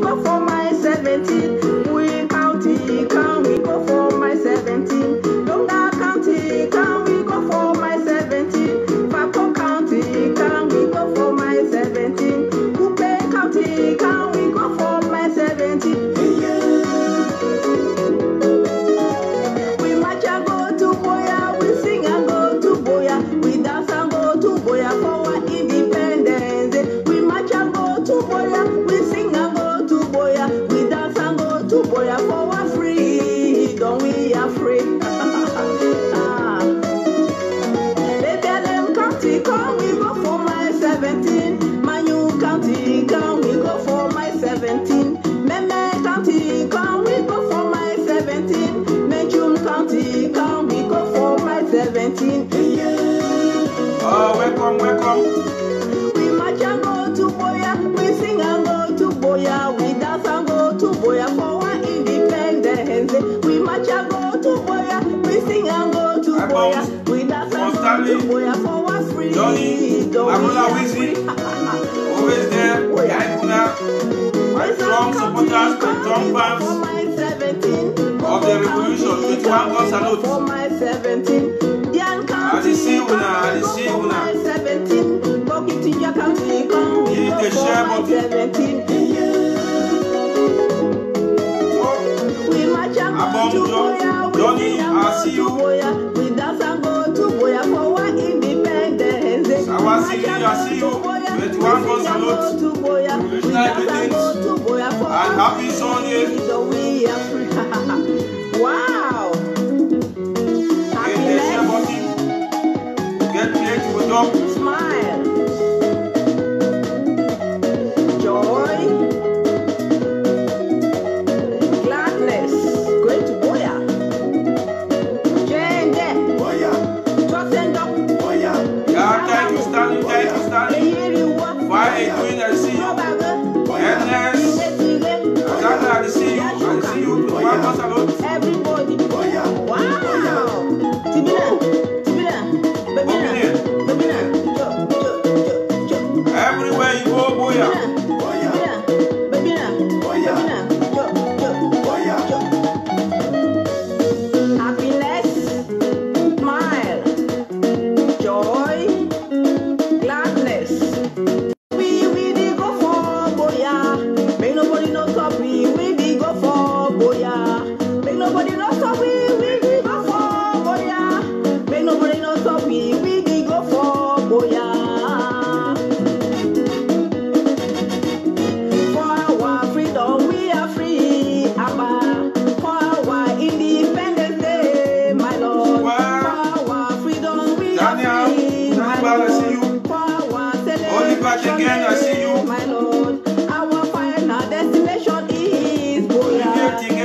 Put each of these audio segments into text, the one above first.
go for my 17. We County, can we go for my 17? Lunga County, can we go for my 17? Fako County, can we go for my 17? Coupe County, can we go for my 17? We march and go to Boya, we sing and go to Boya, we dance and go to Boya for our independence. We march and go to Boya, we sing and go to Boya, we dance and go to Boya for our freedom. We are free. Lebedem County, can we go for my 17? Manu County, can we go for my 17? Meme County, can we go for my 17? Mechum County, can we go for my 17? Oh, welcome, welcome. We march and go to Boya, we sing and go to Boya, we dance and go to Boya for our independence. We march and go to Boya, we sing and go to Boya, we dance and go to Boya for our freedom. Johnny, Agola Wizzy, always there, Yaikuna, my strong supporters, my strong fans of the revolution, with one gun salute. For my 17, I see you now, I see you now. 17, Bokitia County, come we Hit go the for share my button. 17. We march and go to Boya, we Johnny, sing and I go see to you. Boya, we dance and go to Boya for our independence. I see you, I see you. 21 gun salute. And happy Sunday. Wow. Hit the share button. Get played with up. Smile. Joy. Gladness. Great Boya. Jende. Trust and up. Yeah, thank you, Stanley, thank you, Stanley. Fire Queen, I see you. Ernest, Ghana, I see you. I see you. 21 gun salute. Everybody. Wow. Tibina. Babina. Everywhere you go, Boya. Babina. Happiness, smile, joy, gladness. We dey go for Boya. Make nobody know stop we dey go for Boya. Make nobody know stop we dey go for Boya. Make nobody know stop we dey go for Boya. For our freedom we are free, Abba. For our independence day, my Lord. For our freedom we are Daniel, free, my Daniel, I see you. Lord. For our Oliver again, I see you. my Lord. Our final destination is Boya.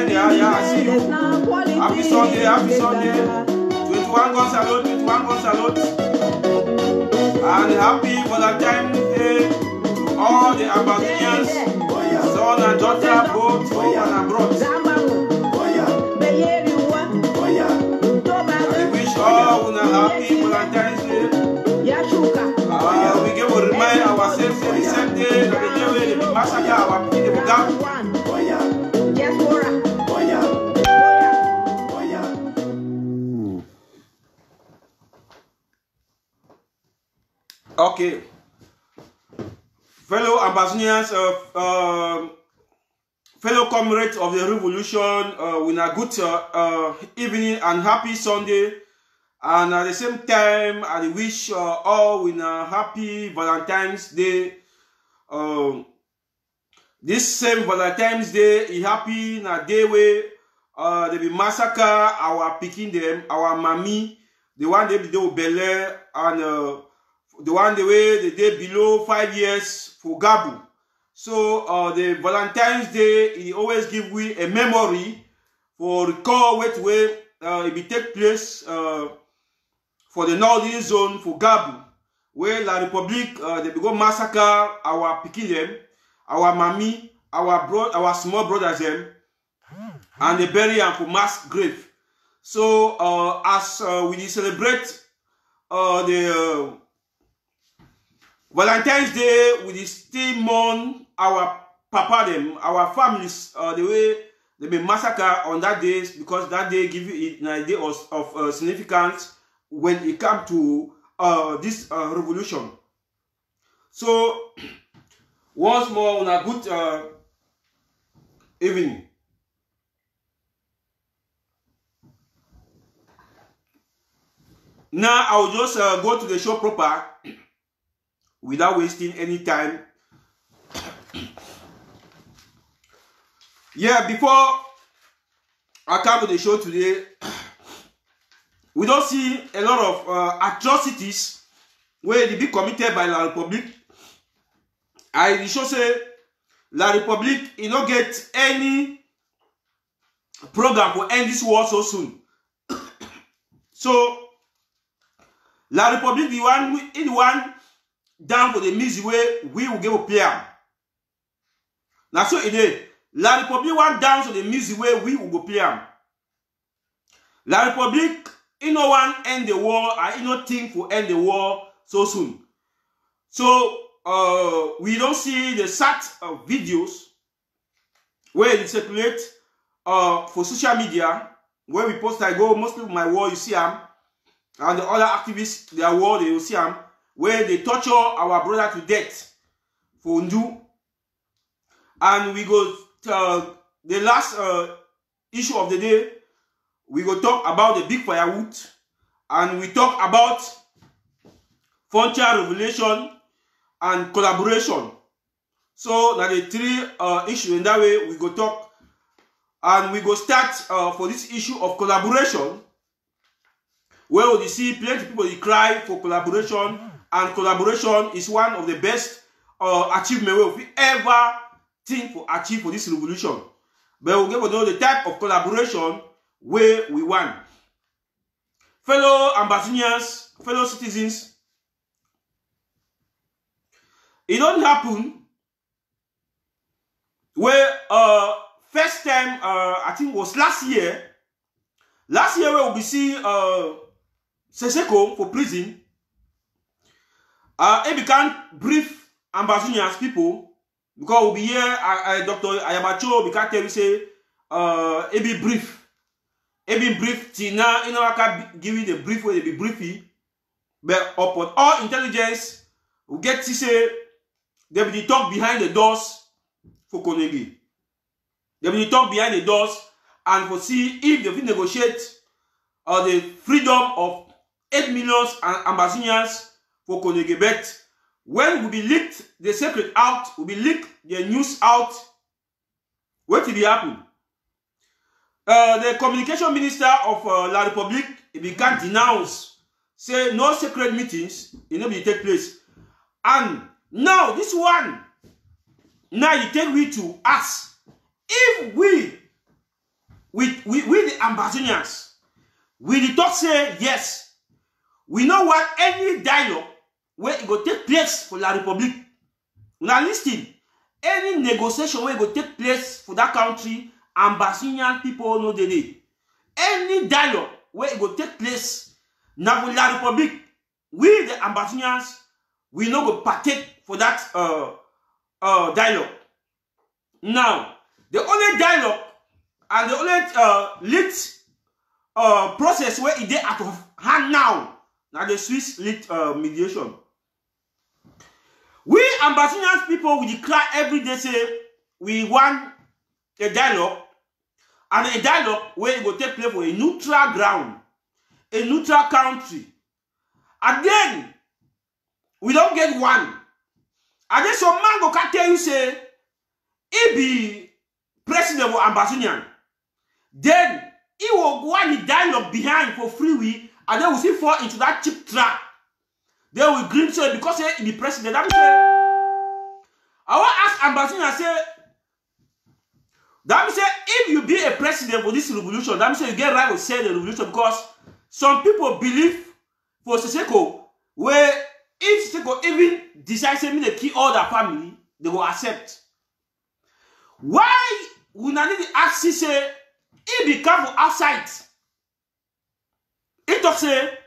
Yeah, I see you. There's no quality. Happy Sunday, happy Sunday. 21 gun salute, 21 gun salute. And happy Valentine's Day to all the Ambazonians, son and daughter, both home and abroad. Zambangu, Beyeriwa, I wish all una happy Valentine's Day. Yashuka. We give to remind ourselves the same day that the day when they massacre our people, they will Diaspora. Okay. Fellow Ambazonians, fellow comrades of the revolution, with a good evening and happy Sunday. And at the same time, I wish all with a happy Valentine's Day. This same Valentine's Day is happy na day where they be massacre our picking them, our mommy, the one they be do Bel and the one the way they dey below 5 years for Gabu. So the Valentine's Day he always give we a memory for recall what way it be take place for the northern zone for Gabu, where La Republique they be go massacre our pikin them, our mommy, our small brothers them, and they bury them for mass grave. So as we celebrate the Valentine's Day, we still mourn our papa them, our families, the way they be massacred on that day, because that day give you an idea of significance when it comes to this revolution. So once more, on a good evening. Now I will just go to the show proper without wasting any time. Yeah, before I come to the show today, we don't see a lot of atrocities where they be committed by La République. I show say La République, you don't get any program for end this war so soon. So La République, the one down for the music way we will give a player. Now so it is. La République one down to the music way we will go play. La République, you know one end the war, I you know think for end the war so soon. So we don't see the set of videos where they circulate for social media, where we post I go mostly with my war, you see them, and the other activists, their war, they will see them, where they torture our brother to death for Ndu. And we go the last issue of the day, we go talk about the big firewood, and we talk about frontier revelation and collaboration. So now the three issues in that way we go talk, and we go start for this issue of collaboration, where we see plenty of people they cry for collaboration, and collaboration is one of the best achievement we ever think for achieve for this revolution. But we'll get to know the type of collaboration where we want. Fellow ambassadors, fellow citizens, it don't happen where first time I think was last year where we see Seseko for prison. He began brief ambassadors people. Because we'll be here, Dr. Ayabacho, we can't tell you, say, it be brief. It be brief, till now, you know, I can't give you the brief where they be briefy. But upon all intelligence, we get to say, they will talk behind the doors for Konegi. They will talk behind the doors and for see if they will negotiate the freedom of 8 million ambassadors for Konegi. But when we be leaked the secret out, we be leaked the news out, what will be happen? The communication minister of La République began to denounce, say no secret meetings, it will take place. And now this one, now you take me to us. If we the ambassadors, we the talk say yes, we know what any dialogue where it will take place for La République. Now listen, any negotiation where it will take place for that country, ambassador people know the day. Any dialogue where it will take place now for La République, we the ambassadors, we know go partake for that dialogue. Now, the only dialogue and the only lead process where it is out of hand now the Swiss lead mediation. We ambassadors people, we declare every day say we want a dialogue, and a dialogue where it will take place for a neutral ground, a neutral country. And then we don't get one. And then some man go can tell you say, he be president or ambassador. Then he will go on the dialogue behind for free will, and then we see fall into that cheap trap. They will grim say because he be president. That means I want to ask ambassador say, that means if you be a president for this revolution, that means you get right to say the revolution, because some people believe for Seseko, where if Seseko even decides to make key all their family, they will accept. Why would not need to ask say he be careful outside? It talks say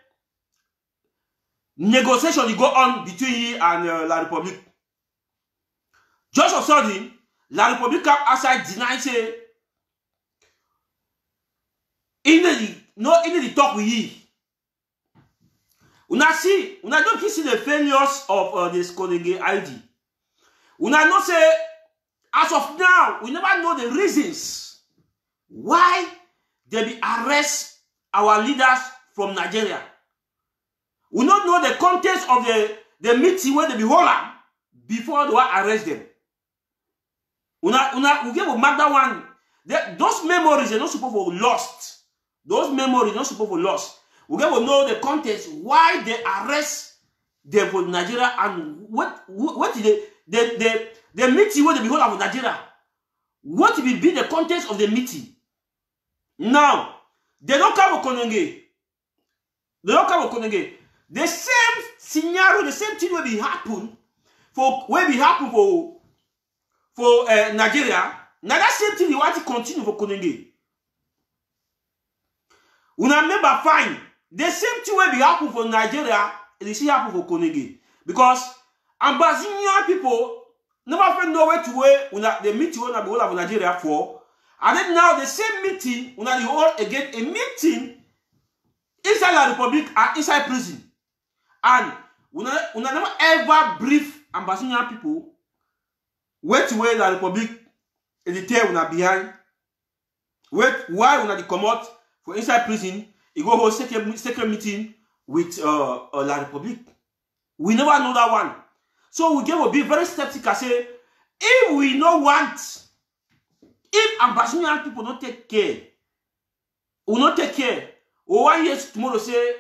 negotiation will go on between he and La République. Just of sudden, La République come outside deny say in the talk with you. Una don't see the failures of this Konenge ID. Una know say as of now we never know the reasons why they be arrest our leaders from Nigeria. We don't know the contents of the meeting where they be hold up before they arrest them. We give a mark that one. Those memories are not supposed to be lost. Those memories are not supposed to be lost. We get to know the context why they arrest them from Nigeria and what is the meeting where they be hold up in Nigeria. What will be the context of the meeting? Now, they don't come with Konenge. They don't come with Konenge. The same scenario, the same thing will be happen for Nigeria. Now that same thing they want to continue for Konenge. Una remember fine. The same thing will be happen for Nigeria, it still happen for Konenge. Because Ambazinian people never know where to where the meeting will be hold of Nigeria for. And then now the same meeting, una the hold again a meeting inside the Republic and inside prison. And una never ever brief Ambazinian people where to where the Republic in the tail una behind. Why una the come out for inside prison? You go hold secret meeting with La Republique. We never know that one. So we will be very skeptical. Say, if we don't want, if Ambazonian people don't take care, we not take care. Or 1 year tomorrow say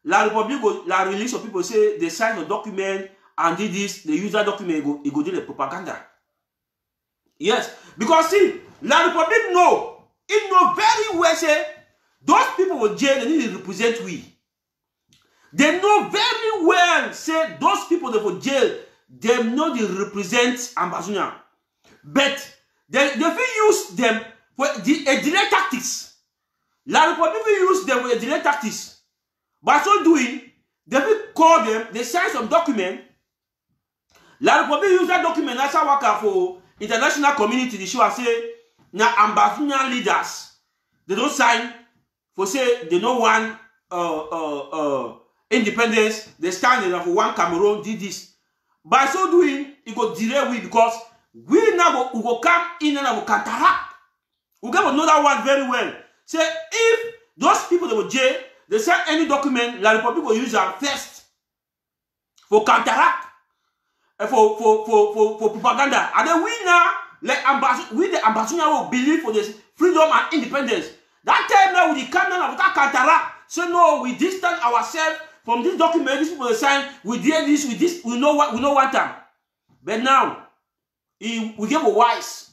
La Republique go la release of people say they sign a document and did this, they use that document, it go do the propaganda. Yes, because see, La Republique know, it know very well say those people were jail, they need to represent we. They know very well, say, those people that were jail, they know they represent Ambazonia. But they will use them for a direct tactics. La Republique will use them for a direct tactics. By so doing, they will call them, they sign some document. La Republique use that document as a worker for international community. They show and say, now Ambazonia leaders, they don't sign for say they don't want independence, they stand for one Cameroon, did this. By so doing, it go delay we because we now go come in and go counteract. We get to know that one very well. Say if those people that were jail, they send any document, La Republique will use them first for counteract, for propaganda. And then we now, like we the ambassador will believe for this freedom and independence. That time now we come down and counteract. So no, we distance ourselves from this document. These people sign. We did this. We this. We know what. We know what time. But now, we give a wise.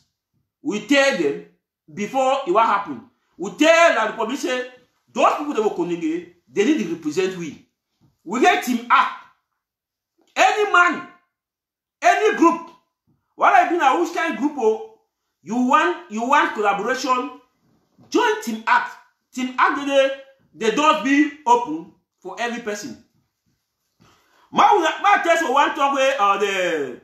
We tell them before it what happened. We tell the Republic say those people that were Konenge, they need to represent we. We get team up. Any man, any group. What I been a which kind of group? Oh, you want collaboration. Join Team Act. Team Act, the doors be open for every person. My test for one talk where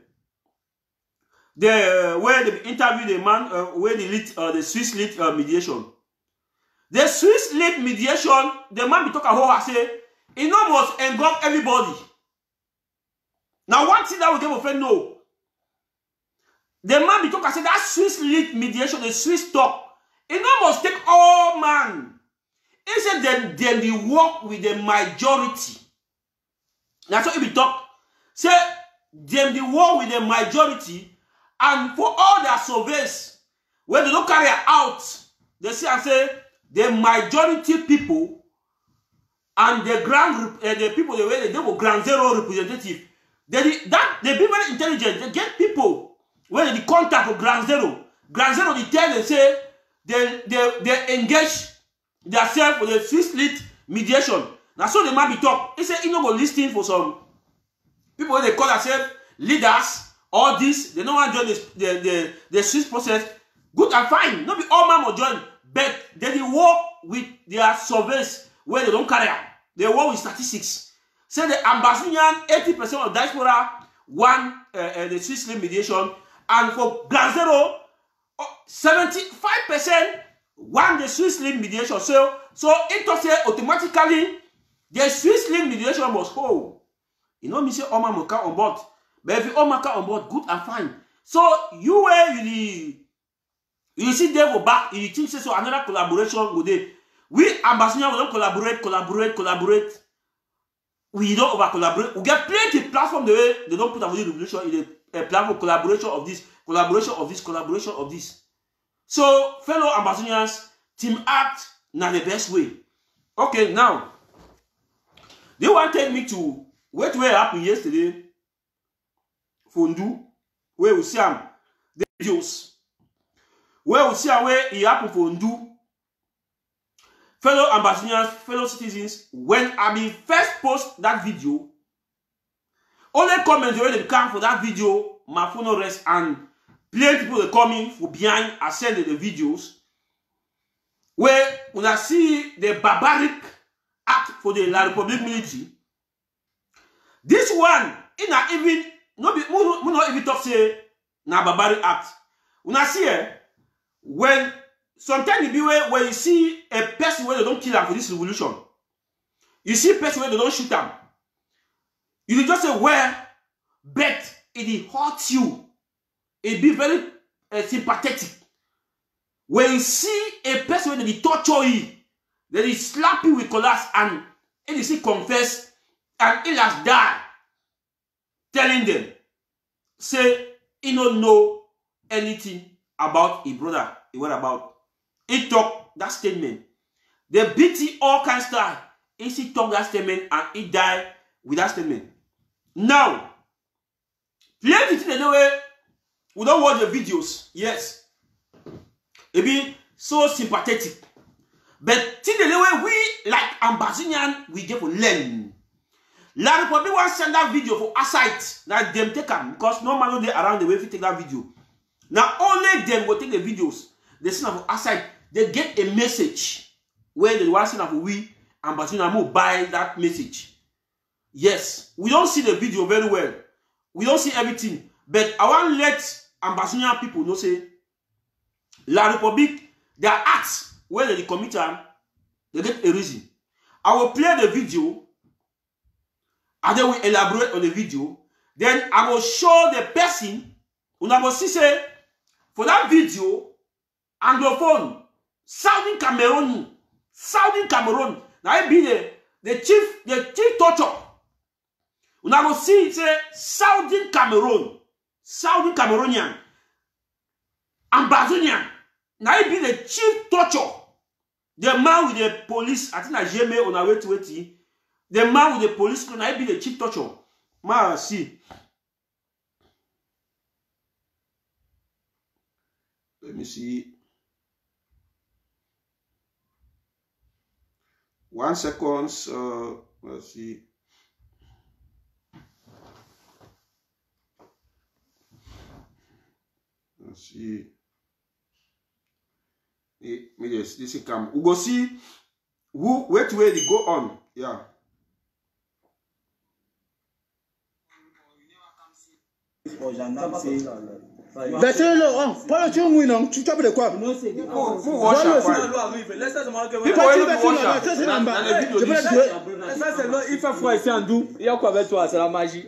where they interview the man where they lead the Swiss lead mediation. The Swiss lead mediation, the man be talk about say it almost engulf everybody. Now one thing that we give a friend know. The man be talk say that Swiss lead mediation, the Swiss talk. It almost take all man. He said then they work with the majority. That's what he be talk. Say them they work with the majority, and for all their surveys, when they don't carry out, they say the majority people and the people they were ground zero representative. They be very intelligent. They get people when they contact for ground zero. Ground zero they tell them say. They engage themselves for the Swiss lead mediation. Now so the man be talk. He said he no go listing for some people when they call themselves leaders. All this they don't want to join the Swiss process. Good and fine. Not be all man will join, but they work with their surveys where they don't carry out. They work with statistics. Say the Ambazonian 80% of diaspora want the Swiss lead mediation, and for Ground Zero 75% want the Swiss link mediation. So it was automatically the Swiss link mediation must hold. You know, me say Oma Moka on board. But if you Oma on board, good and fine. So you see them go back, you think so another collaboration with it. We ambassador we don't collaborate. We don't over collaborate. We get plenty of platform the way they don't put a revolution in a platform collaboration of this. So, fellow ambassadors, team act na the best way. Okay, now they want to take me to what happened yesterday. Fondu, where we see the videos. Where we see where it happened Fondu. Fellow ambassadors, fellow citizens, when I mean first post that video, only comments already come for that video, my phone rest and plenty people are coming for behind and sending the videos where when I see the barbaric act for the La Republic military. This one, it not even not even talk say na barbaric act. When I see when sometimes it be where you see a person where they don't kill them for this revolution, you see a person where they don't shoot them. You just say where, but it hurts you. It be very sympathetic. When you see a person that they torture you, that they slap you with collars and it is confess and it has died, telling them, say he don't know anything about his brother, what about. He talk that statement. They beat him all kinds of stuff. He talk that statement and he died with that statement. Now, plenty things the way we don't watch the videos. Yes, it be so sympathetic. But till the way we like ambassador, we get for learn. La Republic want send that video for aside that them take them because normally they around the way if you take that video. Now only them will take the videos. They send for aside. They get a message where they want send for we ambassador will buy that message. Yes, we don't see the video very well. We don't see everything. But I want to let ambassador people know say La Republic, their acts where they commit them, they get a reason. I will play the video and then we elaborate on the video. Then I will show the person and I will see say for that video Anglophone, Southern Cameroon. Now I be the chief torture. And I will see say Southern Cameroonian, Ambazonian. Now I be the chief torture. The man with the police, I think I GMA on our way to it. The man with the police, now I be the chief torture. Ma see. Let me see. 1 second. Let's see. Let's see. This is come. We go see where they go on. Yeah. Tu tapes de quoi? Il fait froid ici en doux. Il y a quoi avec toi? C'est la magie.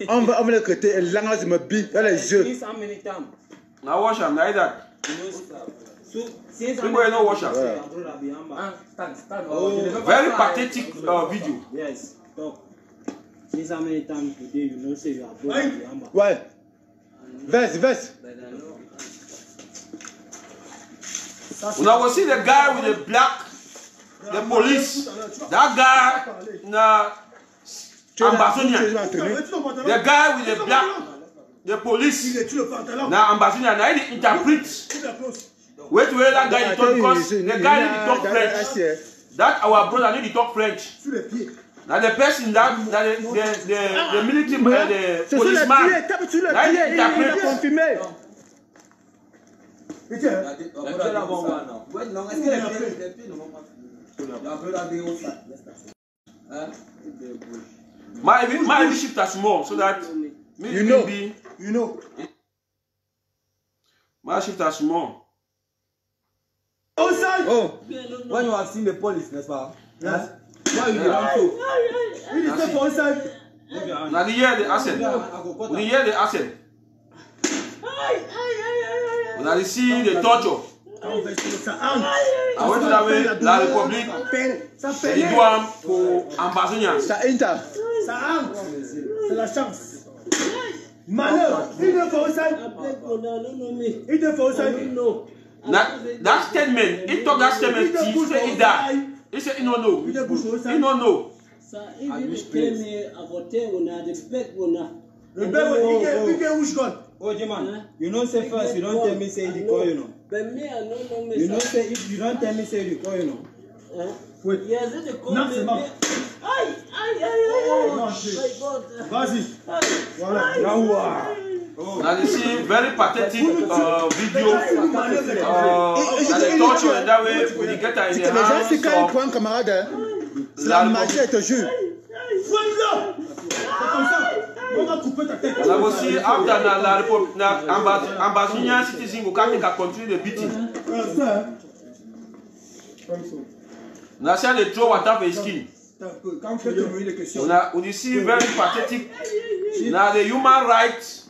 On va le côté. L'anglaise me bille. Dans les jeux. Now wash them like that. People know wash them. Very pathetic video. Yes. Since how many times today you know say you are broke? Ouais. Vest. Now we see the guy with the black, the police. That guy, Ambazonian. The guy with the black, the police. Now Ambazonian, I need to interpret. Wait, that guy to talk because the guy need to talk French. That our brother need to talk French. Now the person that the military, the policeman, that need to interpret. My shift as small so that you know. My shift as small Oh, when you have seen the police, n'est-ce pas? Yes. Why you don't so? We need to step outside. Now, hear the accent. We hear the accent. Now, you see the torture. I went to la République. C'est l'histoire pour ambassadeur. Ça enter. Ça entre. C'est la chance. Malheur. Il ne faut pas. Il ne faut pas. That statement, he took that statement, he said he died. He said he don't know. He don't know. Oh, Jiman, you know say first, you don't tell me say the call, you know. You know say if you don't tell me say the call, you know. Wait. Non, c'est bon. Vas-y. Voilà. Now you see very pathetic video. The torture in that way, when you get in the hands c'est quand of même camarade. C'est la magie, je te jure. On va couper ta tête. Now see after na ambassador citizen who can't take a continue the beating. Now see they throw water for his skin. Now you see very pathetic. Now the human rights.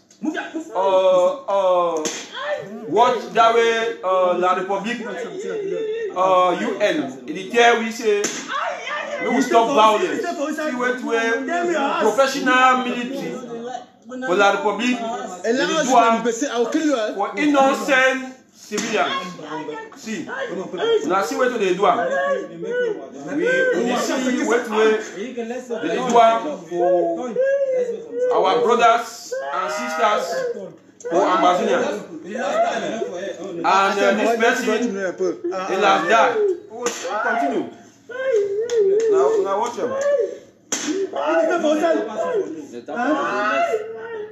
What that way la République UN il tell we say we will stop violence. See where to professional military for la République for innocent civilians. See, now see where to they do. We see where to they do for our brothers and sisters for ambassadors. And this person, he has died. Continue. Now watch him.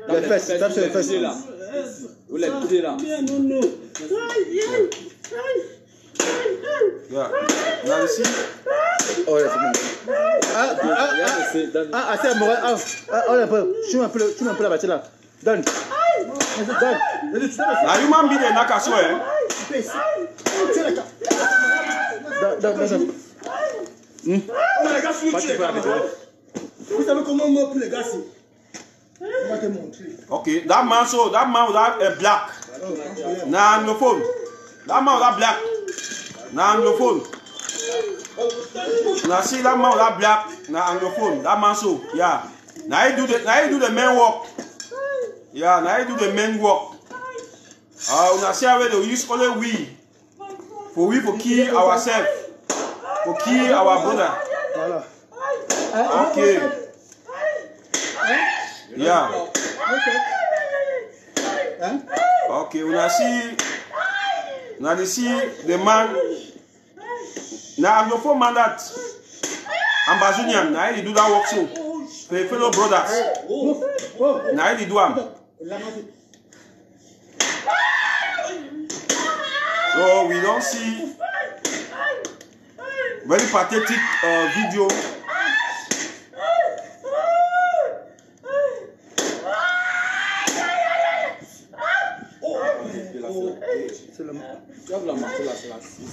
Les fesses, tape sur les fesses. Vous les pieds là. Yeah. Now you see. Oh, c'est bon. C'est amoureux. Tu m'as un peu la bâtie là. Donne. Now human being in Naka swear. Donne. Vous savez comment on meurt pour les gars ici? On va te montrer. Okay, that man without a black. Now anglophone. That man without black. Now anglophone. Now see that man without black. Now anglophone. That man so yeah. Now he do the main work. Yeah, now he do the main work. Now see how they use only we for kill ourselves, for kill our brother. Okay. Yeah. Okay, when I see the man, now I'm your phone man that ambassador, now he do that work so for your fellow brothers. Now he do am. So we don't see very pathetic video.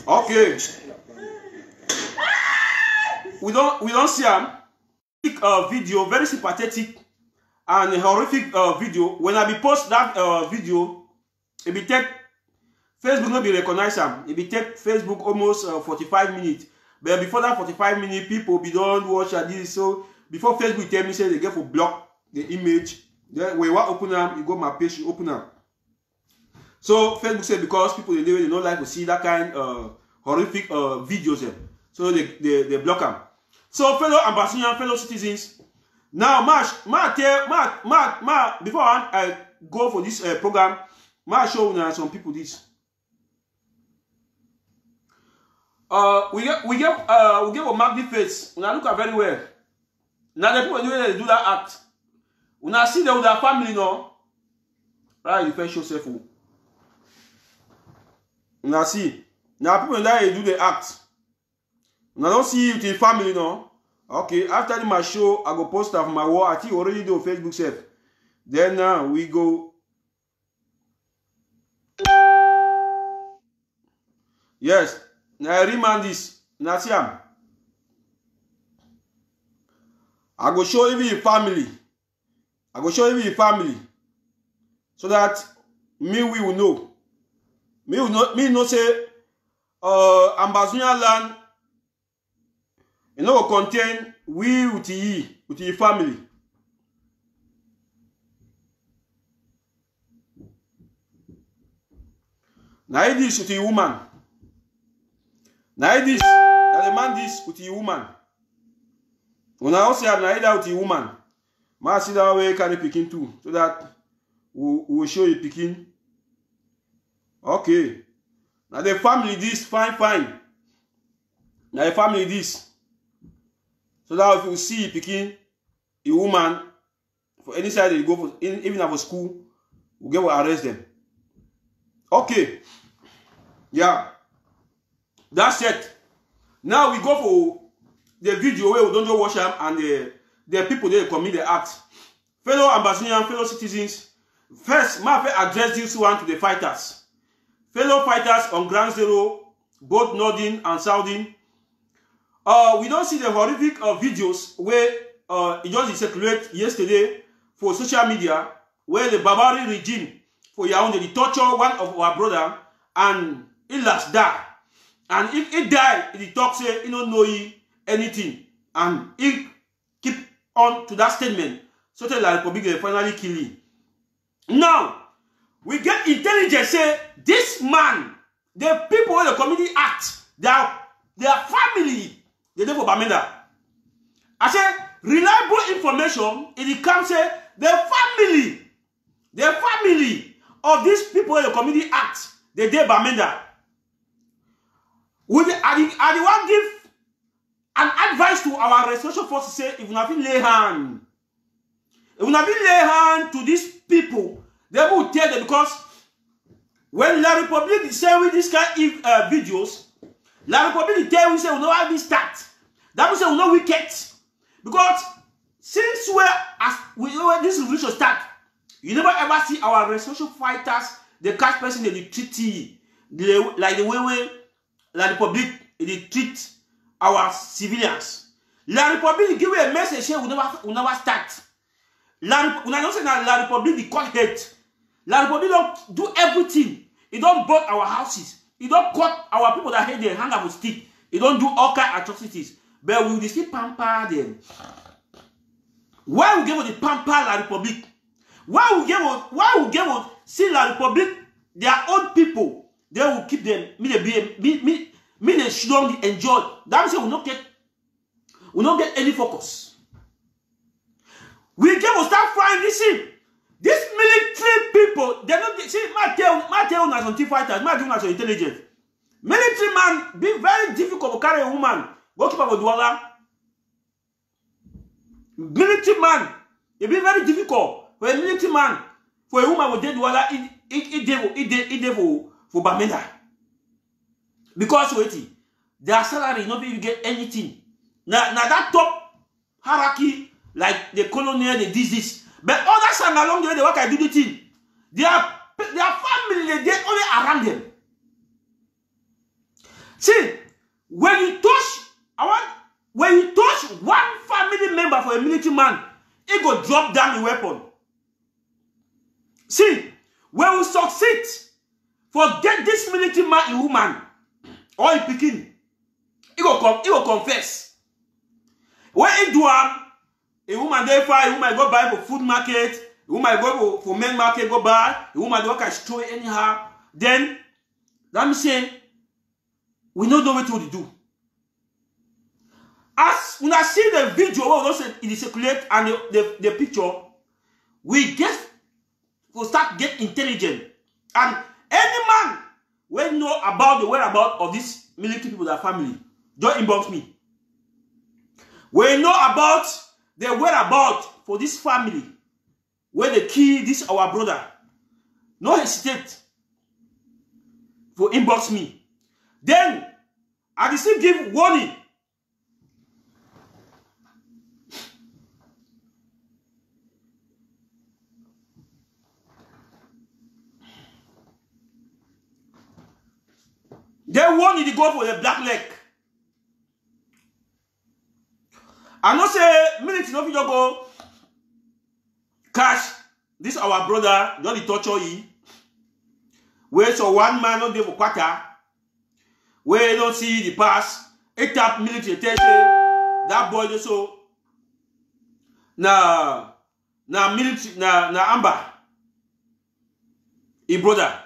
Okay. We don't see a video, very sympathetic and horrific video. When I be post that video, it be take Facebook not be recognize them. It be take Facebook almost 45 minutes. But before that 45 minutes, people be don't watch this. So before Facebook tell me say they get for block the image. Then when you want open them, you go my page, you open them. So Facebook said because people they don't like to see that kind horrific videos, so they block them. So fellow ambassadors, fellow citizens, now before I go for this program, I show you some people this. We get a magnet face. When I look at very well. Now the people they do that act. When I see them with their family now, right, you first show yourself. Now see, now people that they do the act. Now don't see it in family now. Okay, after my show, I go post of my wall. I think already do Facebook self. Then now we go. Yes, Now remand this. Nasiam. I go show you your family. I go show you your family. So that we will know. Me know say Ambazonian land, you know, contain we with your family. Now this with your woman. Now this, the man this with your woman. When I also have now with your woman, ma see that way can picking too, so that we will show you picking. Okay. Now the family this fine. Now the family this. So that if you see picking a woman for any side they go for, even for school, we get to arrest them. Okay. Yeah. That's it. Now we go for the video where we don't just watch them and the people they commit the act. Fellow Ambazonians, fellow citizens, first, I address this one to the fighters. Fellow fighters on Ground Zero, both Northern and Southern. We don't see the horrific videos where it just circulated yesterday for social media where the barbarian regime for Yaoundé, they torture one of our brother and he last die. And if he die, he talk say he don't know anything. And he keep on to that statement. So tell La Republic they finally kill him. Now, we get intelligence say this man, the people in the community act, their family, they do for Bamenda. I say reliable information, it comes say the family of these people in the community act, they did Bamenda. I the one give an advice to our restoration forces say if you not lay hand. If you not lay hand to these people, they will tell them because when La Republic is saying with this kind of videos, La Republic tell we say we know how we start. That we say we know we get. Because since when this revolution start, you never ever see our restoration fighters, the cash person they treat like the way La Republic they treat our civilians. La Republic give a message here we never start. La Republic they call hate. La Republic don't do everything. It don't burn our houses. It don't cut our people that hate them hang up with stick. It don't do all kind of atrocities. But we will still pamper them. Why we give the pamper La Republic? Why we give see La Republic, their own people, they will keep them. They should not enjoy. That means we not get any focus. We will start frying this in. These military people, they don't see my tell us on fighters, my tell us on intelligence. Military man be very difficult to carry a woman. Go keep up with Douala. Military man, it be very difficult for a military man, for a woman with Douala, it for Bamenda. Because wait, their salary not even get anything. Now that top hierarchy, like the colonial, the this. But others are along the way, they work and do the thing. Their family, they only around them. See, when you touch one family member for a military man, it go drop down the weapon. See, when we succeed, forget this military man and woman, or a Pekin, he will confess. When he do a woman therefore, a woman go buy for food market, a woman go for men market, go buy, a woman go can store anyhow. Then, let me say, we don't know what to do. As when I see the video, it is circulate and the picture, we start get intelligent. And any man will know about the whereabouts of these military people, their family. Don't inbox me. We know about the whereabouts for this family, where they kill this our brother. No hesitate for inbox me. Then I still give warning. Then want you to go for the black leg. I know say military no fit just go cash this our brother don dey torture you. Where so one man not dey for quarter, where don't see the pass, it tap military tell say that boy just so na military na Amber. His brother.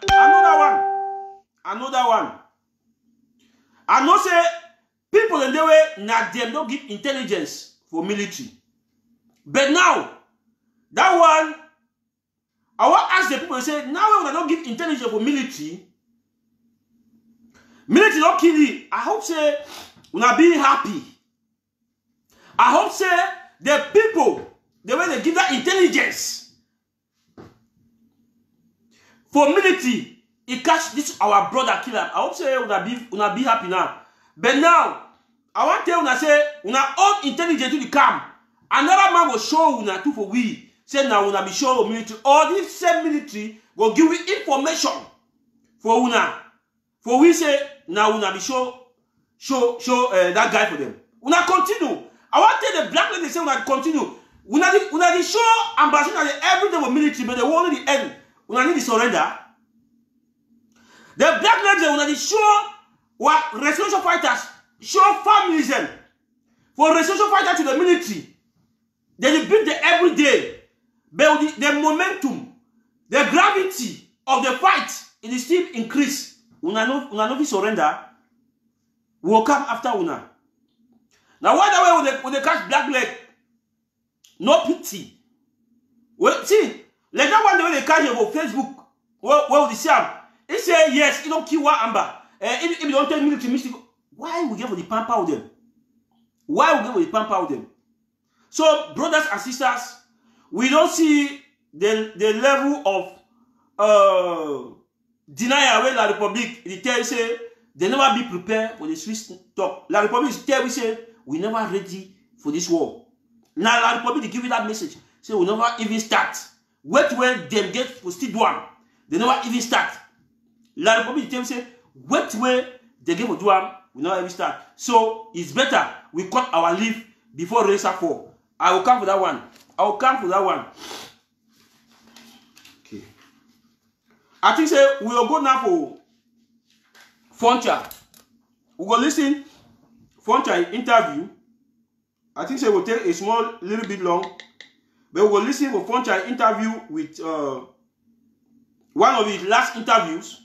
Another one. I know say people in the way na them don't give intelligence for military. But now that one, I want to ask the people say now when I don't give intelligence for military don't kill you. I hope say una be happy. I hope say the people the way they give that intelligence for military, it catch this our brother killer. I hope say una be happy now. But now, I want to tell una say una own intelligence to the camp. Another man will show una too for we. Say now una be show military. All this same military will give you information for una. For we say now una be show that guy for them. Una continue. I want to tell the black lady say una continue. Una the show ambassador every day with military, but they won't the end. Una need to surrender. The black lady una the show what restoration fighters show families them for restoration fighters to the military. They beat the every day. But the momentum, the gravity of the fight, it is still increase. Una no surrender. We will come after una. Now why the way when they catch black leg? No pity. Well, see, like that one the way they catch you for Facebook. Well, the Sam, he say yes, he don't kill one Amber. If you don't tell military mistake, why we get for the pamper of them? Why we get for the pamper of them? So, brothers and sisters, we don't see the level of denial where La Republic they tell say they never be prepared for the Swiss talk. La Republic tell we say we never ready for this war. Now La Republic they give you that message. Say we never even start. Wait when them get for still one. They never even start. La Republic tell we say wait when they get for do one. We never even start. So it's better we cut our leave before race fall. I will come for that one. Okay. I think say we will go now for Foncha. We go listen Foncha interview. I think say we'll take a little bit long, but we will listen for Foncha interview with one of his last interviews.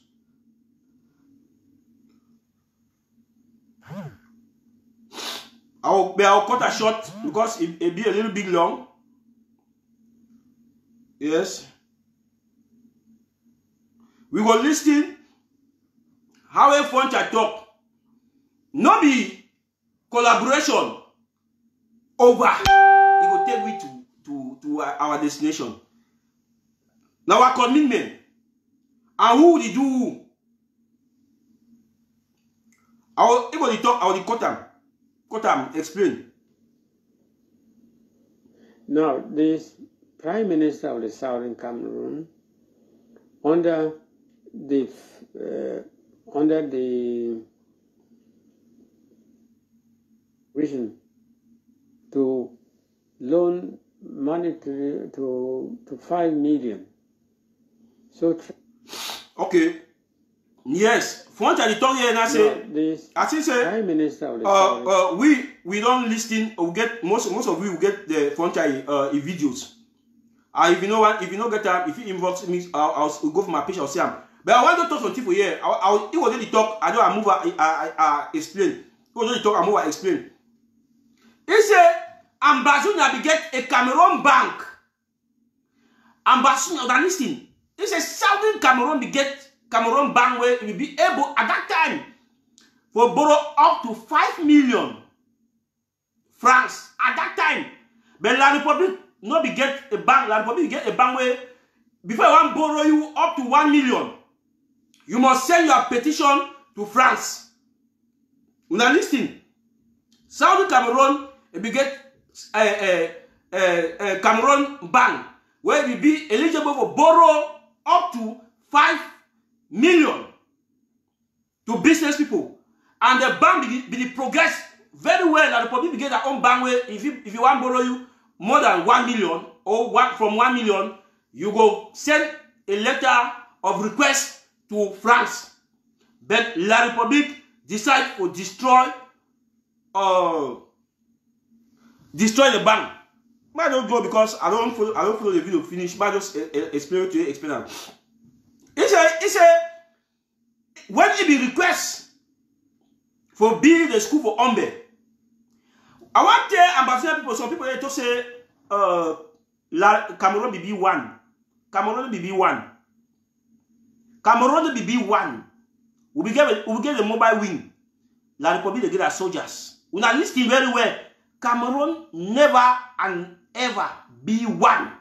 I'll cut a short because it be a little bit long. Yes. We will listen how a Foncha talk. No be collaboration over. It will take we to our destination. Now our commitment. And who did do? I will cut them. Explain. Now, this Prime Minister of the Southern Cameroon, under the vision to loan money to 5 million. So, okay. Yes, Foncha the tongue here and I say, I think say, Prime Minister of the we don't listen. We get most of we will get the Foncha videos. If you know what, if you don't get time, if you inbox me, I'll go for my page. I'll see them. But I want to talk something for here. It was the talk. I don't move. I explain. It was the talk. I move. I explain. He say Ambassador be get a Cameroon bank. Ambassador, listen. He say Southern Cameroon be get Cameroon bank where it will be able at that time for borrow up to 5 million francs at that time. But La Republic not be get a bank. La Republic get a bank where before I want borrow you up to 1 million, you must send your petition to France. Now listen, Southern Cameroon it be get a Cameroon bank where it will be eligible for borrow up to 5 million to to business people. And the bank be progress very well. And the public get their own bank where if you want to borrow you more than 1 million or from 1 million, you go send a letter of request to France. But La Republique decide to destroy the bank. I don't go because I don't follow the video finish. I just explain to you, explain. It's a when it be request for build the school for Ombe. I want to ambassador people. Some people they talk say Cameroon BB1. Cameroon BB1. Cameroon BB1. We get the mobile wing. La Republique they get our soldiers. We are listening very well. Cameroon never and ever be one.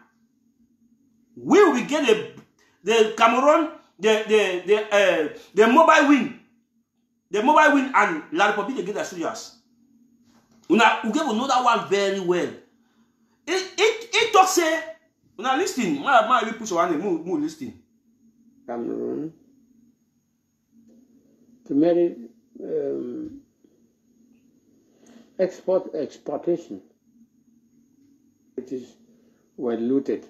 We will get the Cameroon the mobile wing. The mobile wing and La Republique they get their soldiers. We get another one very well. It talk say now listen. My put one more listening. Cameroon to marry exportation. It is well looted.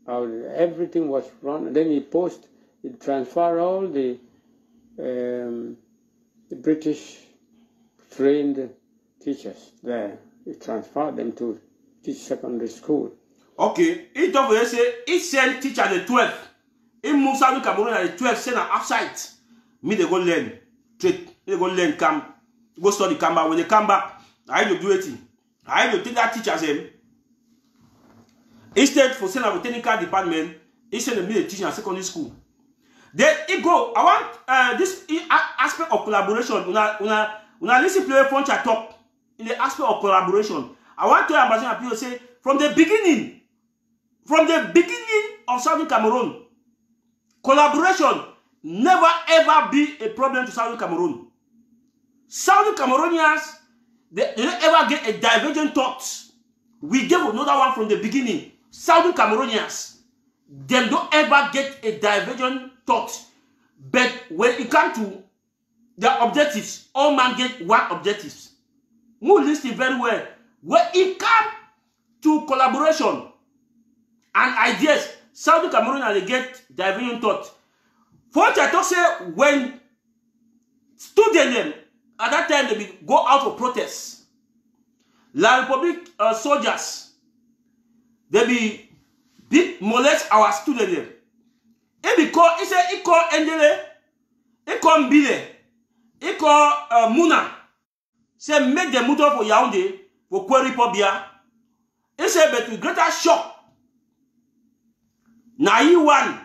Everything was run. Then he transferred all the British trained teachers there. He transferred them to teach secondary school. Okay, he talk for say he send teacher at the 12th. He move South Cameroon at the 12th, send them outside. Me they go learn trade. They go learn camp. Go study come back. When they come back, I have to do it. I have to take that teacher them. Instead for send a technical department, he send them to teach in secondary school. Then he go. I want this aspect of collaboration. Una listen play Frontier talk in the aspect of collaboration. I want to ambassador people say from the beginning of Southern Cameroon, collaboration never ever be a problem to Southern Cameroon. Southern Cameroonians they don't ever get a divergent thought. We gave another one from the beginning. Southern Cameroonians, they don't ever get a divergent thought. But when it comes to their objectives, all man get one objectives. We listen very well. When it comes to collaboration and ideas, Southern Cameroonians they get divergent thought. For what I talk say when students at that time they go out for protests. La Republique soldiers they be molest our students. He call Endele, he call Mbile, he call Muna. Say make them move for Yaoundé for Kweri Pobia. He say but with greater shock. Now you one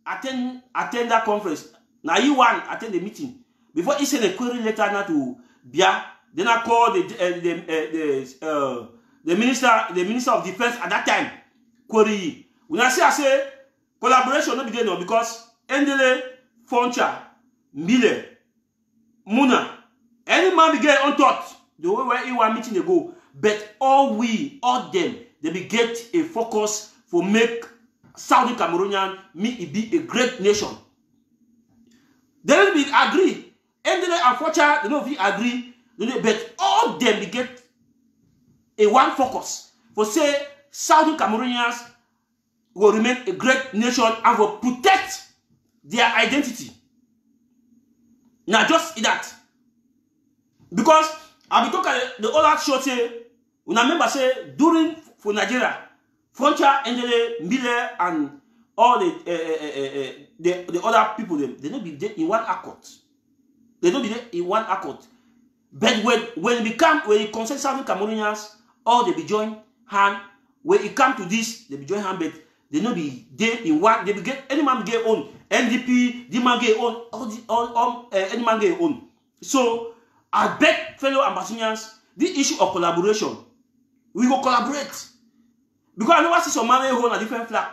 attend that conference. Now you one attend the meeting. Before he send a query letter now to Bia, then I call the minister of defense at that time. Query. When I say collaboration not be there no because Endele, Foncha, Mile, Muna, any man be get on thought the way where he want meeting they go. But all them, they be get a focus for make Southern Cameroonian be a great nation. They will be agree. Endele and Foncha, they don't agree. But all them be get a one focus for say Southern Cameroonians will remain a great nation and will protect their identity. Now just that. Because I be talking the other short say, when I remember say during for Nigeria, Foncha, Endele, Mile, and all the other people they don't be there in one accord. They don't be there in one accord. But when it concerns Southern Cameroonians, all they be join hand. When it come to this, they be join hand, but they not be there in one. They be get any man get own NDP, the man get own any man get own. So I beg fellow ambassadors, the issue of collaboration, we go collaborate because I never see some man hold a different flag.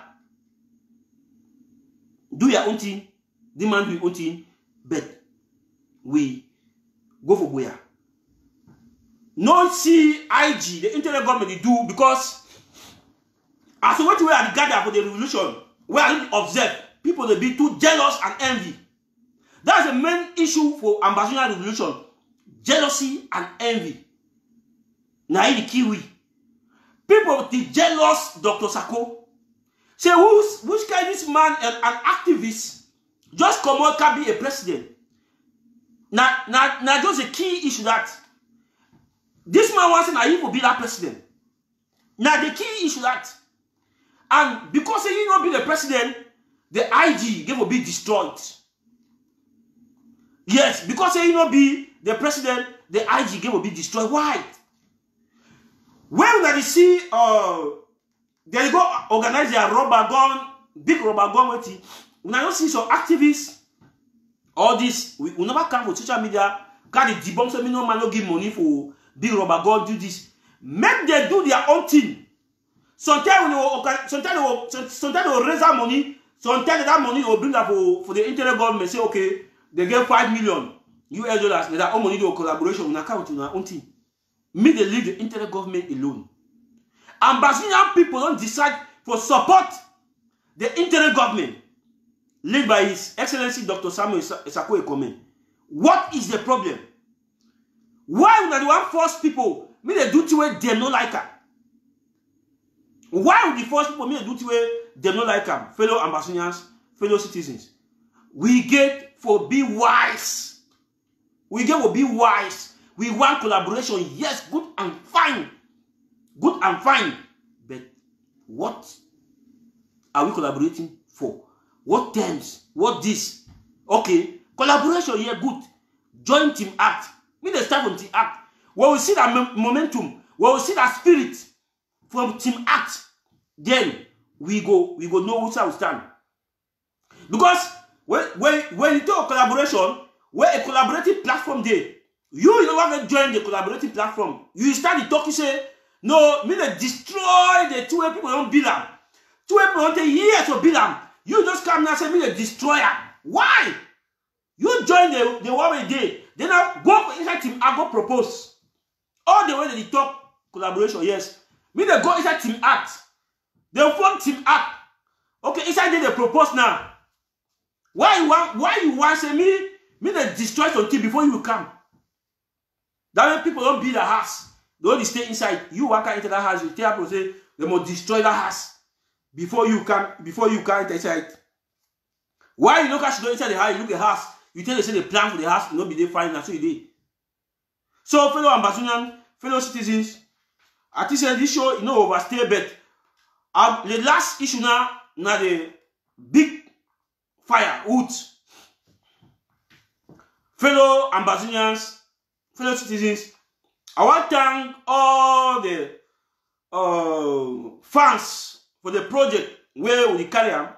Do your own thing, the man do your own thing, but we go for Boya. No CIG, the internal government they do because as what we are gathered for the revolution, we are observed. People they be too jealous and envy. That's the main issue for Ambassador Revolution. Jealousy and envy. Now the Kiwi. People the jealous Dr. Sako. Say which kind this man an activist just come out can be a president. Now just a key issue that this man wants to be that president. Now the key issue that, and because he not be the president, the IG will be destroyed. Yes, because he not be the president, the IG will be destroyed. Why? When they see they go organize their rubber gun, big rubber gun waiting. When I don't see some activists, all this, we never come for social media, can they debunk so no man no give money for big rubber gun, do this. Make them do their own thing. Sometimes they will raise that money, sometimes that money will bring that for the internal government, say, okay, they get $5 million US dollars, their own money to collaboration, we account to our own thing. Me, they leave the internal government alone. Ambassador people don't decide for support the internal government led by His Excellency Dr. Samuel Sako Ekome. What is the problem? Why would they want force people? Me they do to where they don't like her. Why would the force people me do to where they don't like her? Fellow ambassadors, fellow citizens, we get for be wise. We get for be wise. We want collaboration, yes, good and fine. Good and fine. But what are we collaborating for? What terms? What this? Okay, collaboration, yeah, good. Join Team Act. We dey start from Team Act. When we see that momentum, when we see that spirit from Team Act, then we go know which side we stand. Because when you talk collaboration, where a collaborative platform there, you don't want to join the collaborative platform. You start the talk, you say, no, me they destroy the two way people don't build them. Two way people don't take years to build them. You just come now and say, me they destroy them. Why? You join the one way day. Then I go inside Team Act, go propose. All the way that they talk collaboration, yes. Me they go inside Team Act. They form Team Act. Okay, inside there they propose now. Why you want say me they destroy something before you come? That way people don't build a house. They only stay inside. You walk into that house, you tell people say they must destroy that house before you come inside. Why you look at you inside the house, you look at the house, you tell they say the plan for the house will not be there fine, that's what you did. So fellow ambassadors, fellow citizens, I think this show overstay, but the last issue now the big fire wood. Fellow ambassadors, fellow citizens, I want to thank all the fans for the project where we carry on.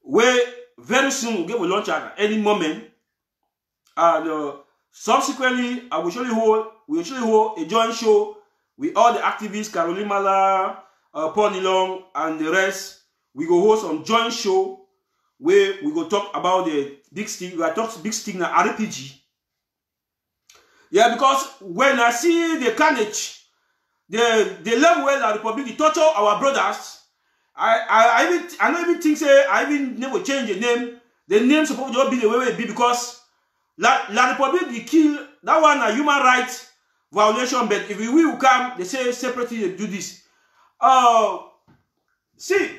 Where very soon we will launch at any moment. And subsequently, I will surely hold a joint show with all the activists, Caroline Mala, Paul Nilong, and the rest. We go host some joint show where we go talk about the big stick. We are talking big stick now RPG. Yeah, because when I see the carnage, the level where the Republic they torture our brothers, I don't even think say I even never change the name. The name supposed to be the way it be because La Republic they kill that one a human rights violation. But if we will come, they say separately they do this. See,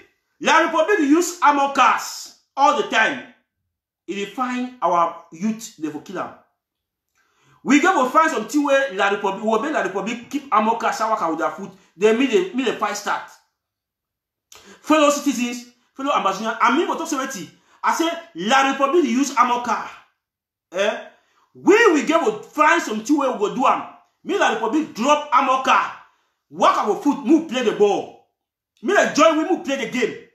La Republic they use armor cars all the time. It find our youth they will kill them. We go find something where La Republic will make La Republic keep armor cars with their foot. They meet the fight start. Fellow citizens, fellow ambassadors, I mean what I say La Republic use armor car. We go find something where we go do them. Me La Republic drop armor car, walk our foot, move play the ball. Me like join we move play the game.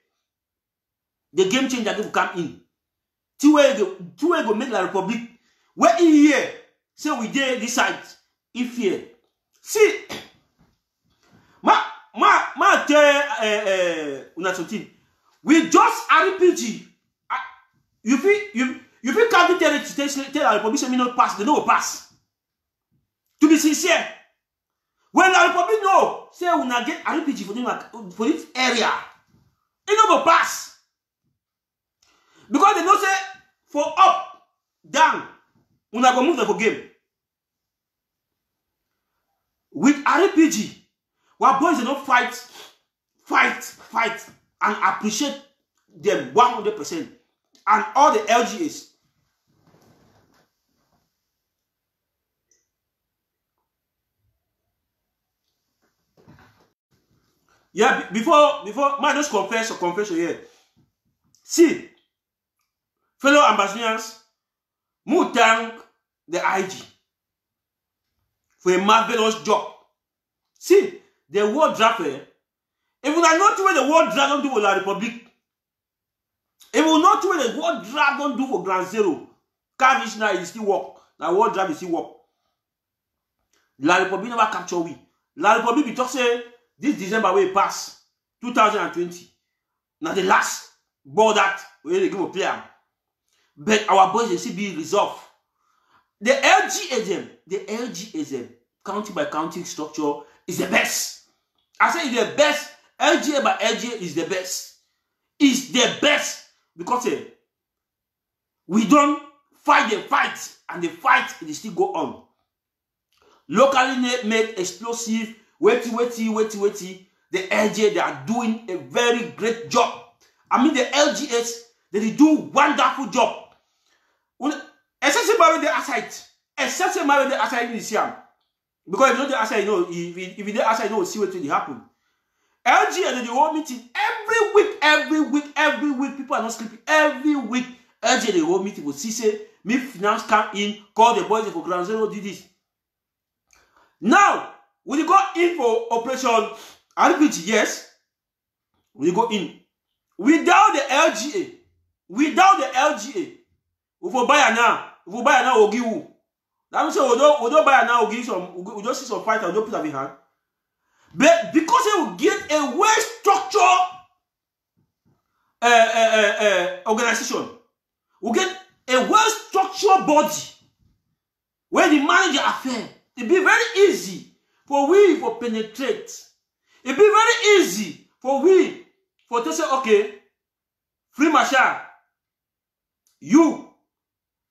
The game changer will come in. Two way go make La Republic. Where in here? Say we did this side. If here. See. We just RPG. You feel can't tell La Republic say me not pass, they don't pass. To be sincere. When La Republic know, say we not get RPG for this area. It don't go pass. Because they know say for up, down. Una go move them for game. With RPG, our boys, they don't fight, and appreciate them 100%. And all the LGAs. Yeah, before, man, just confession here. See, fellow ambassadors, we thank the IG for a marvelous job. See, the World Draft, if we are not doing the World Draft do for La Republique, if we are not doing the World Draft do for Ground Zero, Carriage now is still work. Now World Draft is still work. La Republique never capture we. La Republique we talk say this December we pass 2020. Now the last ball that we really give a player. But our boys they still be resolved. The LGASM, county by county structure is the best. I say it's the best. LGA by LGA is the best. It's the best because we don't fight the fight and the fight they still go on. Locally made explosive, waiting. The LGA they are doing a very great job. I mean the LGAs they do wonderful job. Especially marry the aside. Especially marry the aside in the Siam. Because if you know the aside, you know, if you the aside, you know, see what will happen. LG and the whole meeting every week. People are not sleeping. Every week, LG and the whole meeting will see say, me finance come in, call the boys for Ground Zero, do this. Now, when you go in for Operation RPG, yes, when you go in, without the LGA, we will buy now, we'll give you. That means we don't buy now, we'll give some, we just see some fight and don't put up in hand. But because they will get a well-structured organization, we get a well-structured body where the manager affair, it be very easy for we to penetrate. It be very easy for we to say, okay, Free Marshal, you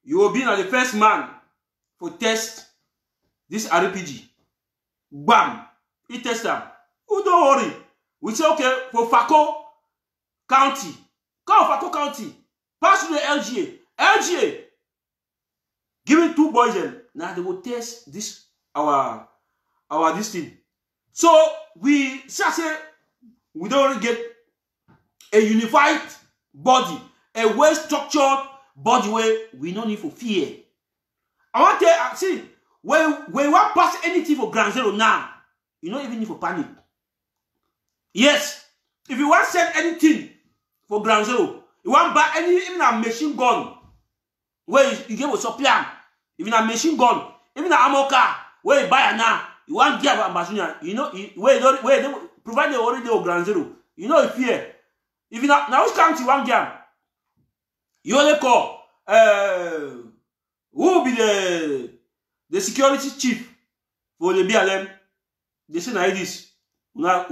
will be the first man to test this RPG. Bam! He test them. Oh, don't worry. We say, okay, for Fako County. Come Fako County. Pass to the LGA. LGA. Give it 2 boys and now they will test this, our this thing. So, we say, we don't get a unified body, a well-structured body where we don't need for fear. I want to see, when we want pass anything for Ground Zero now, you don't even need for panic. Yes, if you want to send anything for Ground Zero, you want to buy even a machine gun, where you get a supply, even a machine gun, even an ammo car, where you buy it now, you want to give ambassador, you know, where they provide the already or Ground Zero, you know, if fear. If you now which county one game, you only call who will be the security chief for the BLM. They say like this. Una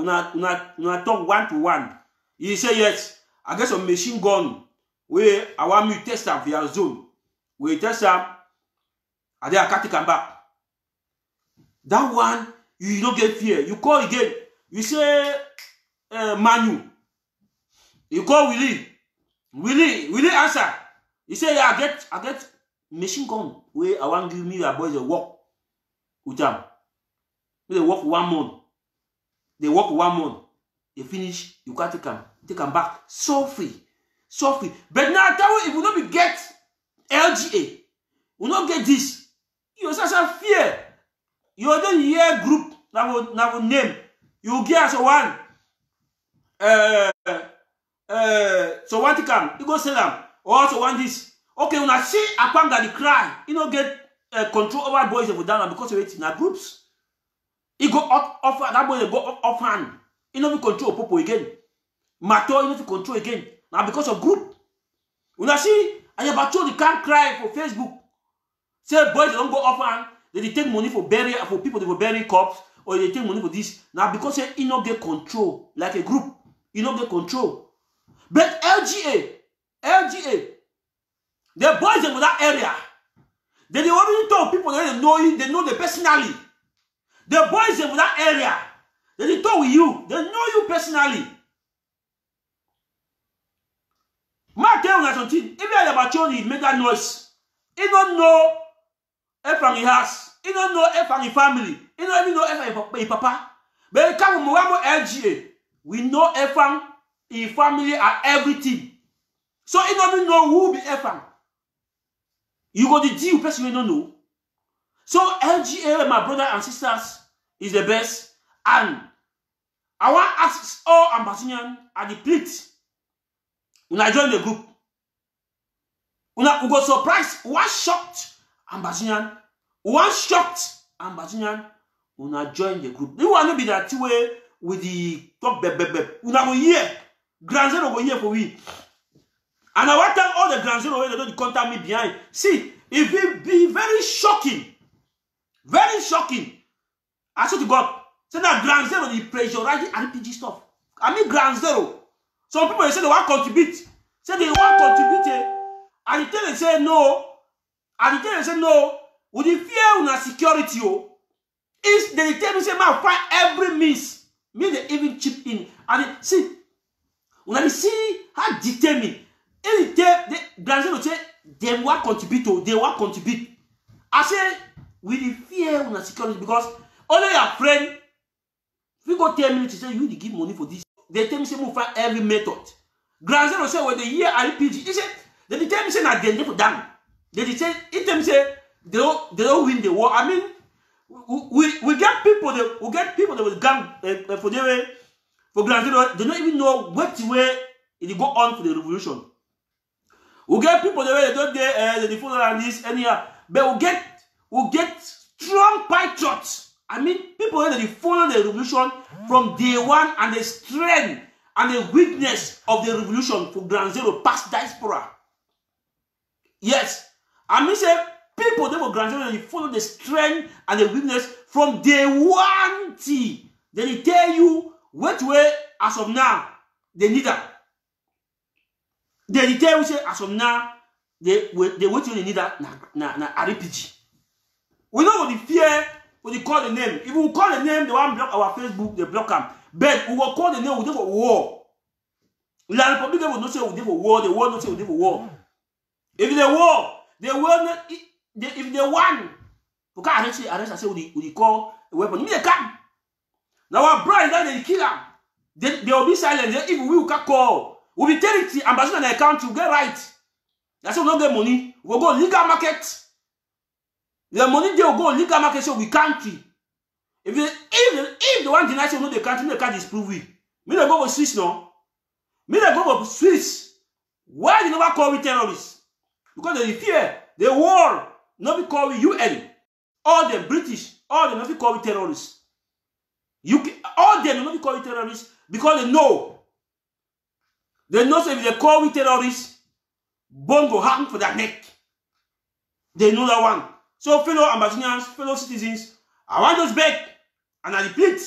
talk 1-to-1. He say yes. I get some machine gun where I want me to test them via zone. We test them, and then I can't take them back. That one you don't get fear. You call again. You say Manu. You call Willie. Willie answer. He say yeah, I get machine gun where I want to give me a boys a walk with them. They work for 1 month. They work for 1 month. They finish, you can't take them back. So free. But now tell you, if you don't get LGA, you don't get this. You such a fear. You don't hear group that will name. You get so one. So one to come, you go sell them. Also want this. Okay, when I see a pam that they cry, you don't get control over boys of down because of it in our groups. He go off that boy go off hand. He don't control Popo again. Mato, he don't control again. Now because of group. When I see and about they can't cry for Facebook. Say boys don't go off hand, they take money for burying for people they will bury corpse, or they take money for this. Now because he don't get control like a group, he don't get control. But LGA, The boys in that area, they already told people that they know you, they know them personally. The boys in that area, they talk with you, they know you personally. Ma tell you something, if you have a child, he make that noise. He don't know if from his house, he don't know if from his family, he don't even know if from his papa. But he come from LGA, we know if from his family and everything. So he don't even know who be Efang. You got the deal person you don't know. So LGA, my brother and sisters, is the best. And I want to ask all Ambassadors at the plate. When I join the group, we got surprised. One shocked Ambassador. One shocked Ambassador. When I join the group, you want to be that way with the talk bebe. We go here. Grand Zero go here for we. And I want to tell all the Grand Zero they don't contact me behind. See, it will be very shocking. Very shocking. I swear to God. Say that Grand Zero, the pressurizing RPG stuff. I mean Grand Zero. Some people they say they want to contribute. Say they want to contribute. And they tell them say no. And they tell them say no. With the fear of security, is they tell me say man find every means. Me they even chip in. And they, see, when I see how determined. If they Grand Zero say they want to contribute, they want to contribute. I say with the fear of security because only your friend, if you go tell me to say you give money for this, they tell me say move find every method. Grand Zero say when they hear RPG, they say they tell me say na they for them. They say it tell me say they don't win the war. I mean we get people that will gang for their way for Grand Zero. They don't even know what way it go on for the revolution. We get people the way they don't they follow and this anyhow, but we get strong patriots. I mean, people that they follow the revolution from day one and the strength and the weakness of the revolution for Grand Zero past diaspora. Yes, I mean say people that for Grand Zero they follow the strength and the weakness from day one. Then they tell you what way as of now they need that. They tell you say as of now they what you need that na RPG. We know the fear when they call the name. If we call the name, they want to block our Facebook, they block them. But we will call the name, we do for war. La Republic will not say we do for war, the world not say we do for war. If they war, they will not if they won. We can't arrest and say we call a weapon. If they come. Now our bride they kill them. They will be silent. If we will call. We'll be telling the ambassador in the country, get right. That's why we don't get money. We'll go legal market. The money they will go legal market so we country. If the one denies you know the country, they can't disprove it. Me they go for Swiss now. Me they go for Swiss. Why they never call we terrorists? Because they fear the war. Nobody call we UN. All the British, all them nobody call we terrorists. UK, all them nobody call we terrorists because they know. They know if they call we terrorists, bone go hang for their neck. They know that one. So fellow ambassadors, fellow citizens, I want us back and I repeat,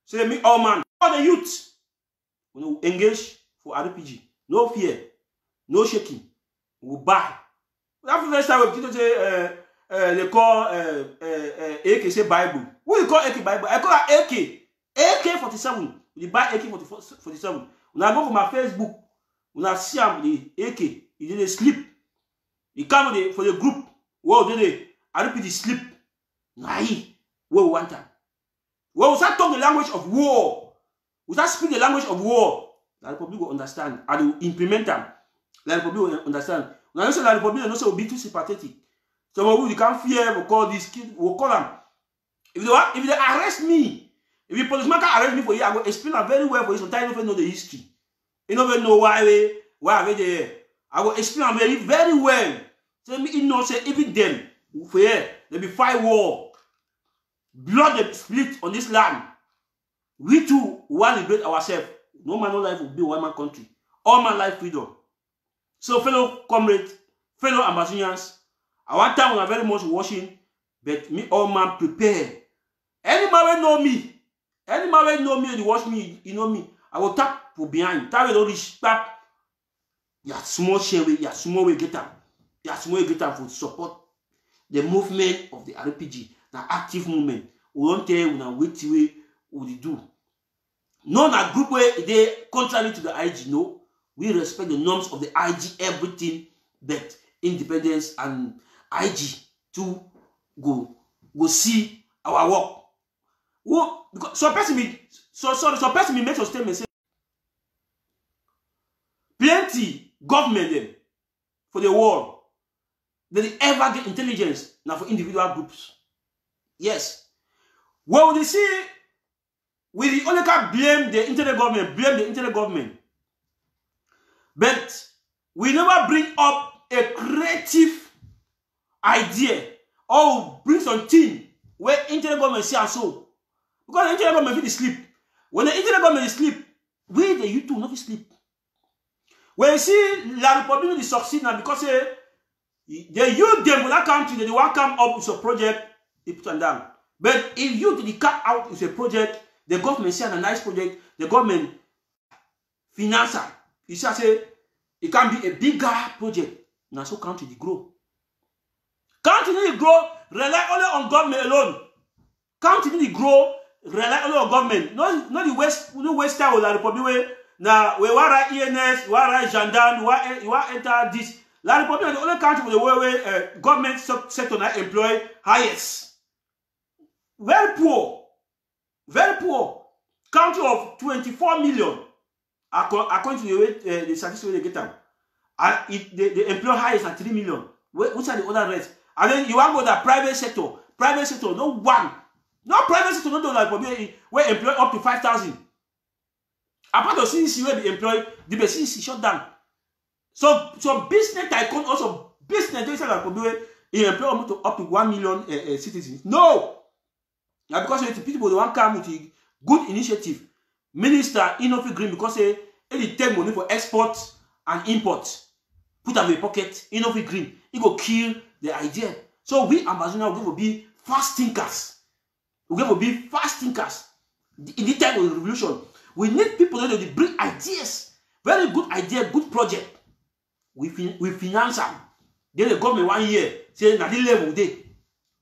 say me all man, all the youth, we will engage for RPG. No fear, no shaking. We will buy. That's the first time we say they call AK say Bible. What do you call AK Bible? I call it AK-47. We buy AK-47. When I go for my Facebook, when I see the AK, he didn't sleep. He come for the group. Whoa, did I repeat the sleep? Nah, where we want them. Well, we start talking the language of war. We start speaking the language of war. The Republic will understand and will implement them. The Republic will understand. When I say the Republic, they will be too sympathetic. Some of you can't fear, we call this kid, we'll call them. If they arrest me, if the policeman can arrest me for you, I will explain it very well for you. Sometimes you don't know the history. You don't know why are they there. I will explain very, very well. Tell me, you know, say even them, for here, there be fight war. Blood they split on this land. We too want to liberate ourselves. No man, no life will be one man country. All man life freedom. So, fellow comrades, fellow ambassadors, I want time we are very much watching, but me all man prepare. Any man will know me. Any man will know me and watch me, you know me. I will tap for behind. Tap it all this tap. Ya small share way, ya small way get up. That's why we get time for support the movement of the RPG, the active movement. We don't tell you now which way we do. No, na group where they contrary to the IG. No, we respect the norms of the IG, everything, but independence and IG to go see our work. Well, because some person make a statement say plenty government them for the world they ever get intelligence now for individual groups. Yes. Well, they see we only can blame the internet government, but we never bring up a creative idea or bring something where internet government see and so. Because the internet government will sleep. When the internet government is sleep, we the you too not sleep. When you see La Republic succeed now because the youth them will not come to the one come up with a project, they put them down. But if you did cut out with a project, the government see a nice project, the government financer. You say it can be a bigger project. Now so country they grow. Country they grow, rely only on government alone. Country they grow, rely only on government. Not the west, no west side of La Republic. Now we were ENS, we were gendarme, we were enter this. La Republic is the only country where government sector now employ highest. Very poor. Very poor. Country of 24 million. According to the way the statistics they get them. They employ highest at 3 million. Which are the other rest? And then you want to go to the private sector. Private sector, no one. No private sector, no like where employ up to 5,000. Apart of CDC where be employed, the CDC shut down. So business tycoon also business they say like he employ up to 1 million citizens. No. Now because the people they want come with a good initiative. Minister Inofi Green because they take money for export and import. Put them in the pocket, Inofi Green. He go kill the idea. So we ambassadors are going to be fast thinkers. We're going to be fast thinkers. In the time of the revolution, we need people that bring ideas. Very good idea, good project. We finance them. Then the government 1 year say na this level day.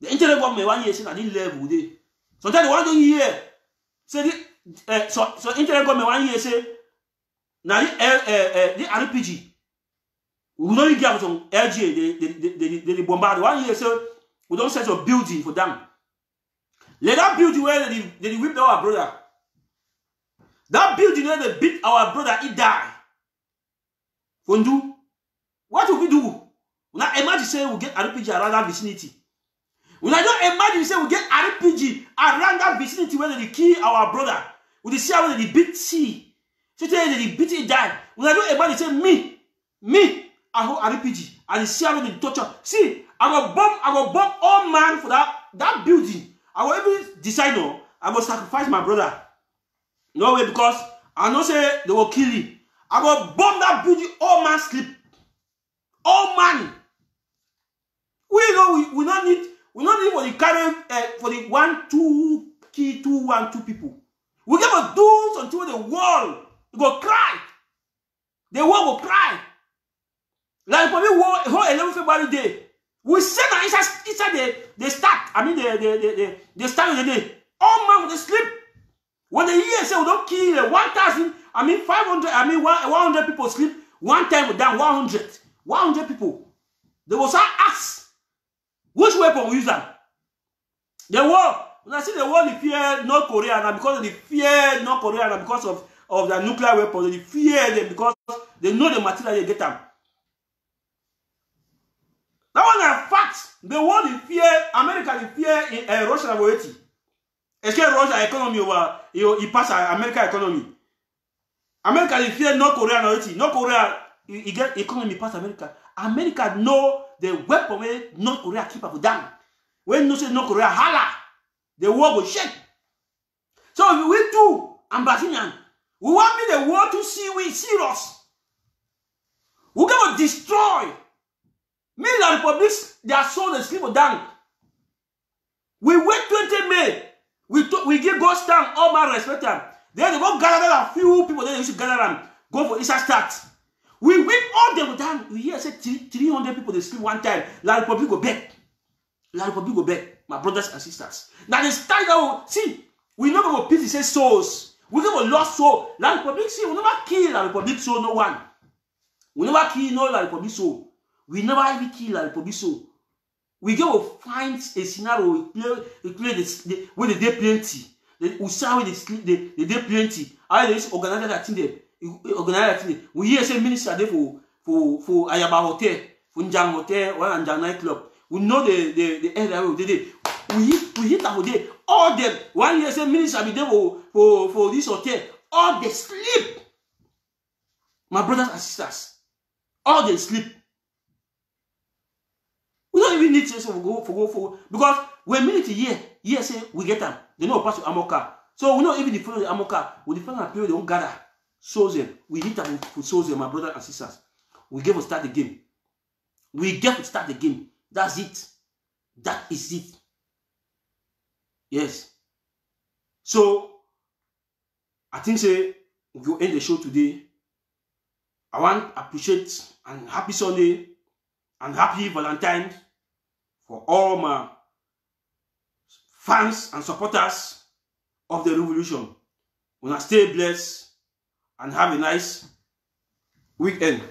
The internet government 1 year say na this level day. Sometimes the 1 year say so internet government 1 year say na the RPG. We don't give some LGA they bombard 1 year so we don't set a building for them. Let that building where they whip our brother. That building where they beat our brother, he die. Fondu, what will we do? We not imagine say we get RPG around that vicinity. We not imagine say we get RPG around that vicinity where they kill our brother. We see how they beat C. So they beat it die. We not imagine say me, I hold RPG and see how they torture. See, I will bomb all man for that building. I will even decide no, I will sacrifice my brother. No way, because I know say they will kill him. I will bomb that building, all man sleep. All man. We not need for the current for the 1, 2 key 2, 1, 2 people. We gonna do something with the world. You go cry. The world will cry. Like for me, whole 11 February day. We say that inside the start. I mean the start of the day. All man will sleep. When the year say we don't kill 1,000, I mean 500, I mean 100 people sleep. One time we down 100 people. They will start ask which weapon we use them. The war. When I say the war, they fear North Korea now because they fear North Korea now because of the nuclear weapons. They fear them because they know the material they get them. That one are facts. The world they fear America, they fear Russia and Haiti. Est-ce que Russia economy over he pass America economy? America they fear North Korea and Haiti. North Korea he get economy pass America. America know the weapon where North Korea keep up with them. When you say North Korea holla, the world will shake. So we too, ambassador, we want me the world to see we serious. We're gonna destroy. Me la Republic, their soul they sleep down. We wait 20 May. We give Ghost Town all my respect them. Then they go gather a few people. Then you should gather them. Go for Easter start. We whip all them down. We hear say 300 people they sleep one time. La Republic go back. La Republic go back. My brothers and sisters. Now they start out. See, we never go pity say souls. We never lost soul. La Republic, see, we never kill La Republic soul, no one. We never kill no La Republic soul. We never even kill La Republic soul. We go find a scenario we play where they day plenty. We saw where they sleep, they day plenty. I just organize that thing. Organize that thing. We hear say minister there for Ayaba Hotel, for Njang Hotel, or Njang nightclub. We know the area where they day. We hit that hotel. All them 1 year say minister be there for this hotel. All they sleep. My brothers and sisters, all they sleep. We don't even need to say for because when military here say we get them. They know pass to Amoka. So we don't even defend the Amoka. We defend our period, they don't gather. Souls them. We hit them for souls them, my brothers and sisters. We get to start the game. We get to start the game. That's it. That is it. Yes. So I think say we will end the show today. I want to appreciate and happy Sunday and happy Valentine's for all my fans and supporters of the revolution. When I stay blessed and have a nice weekend.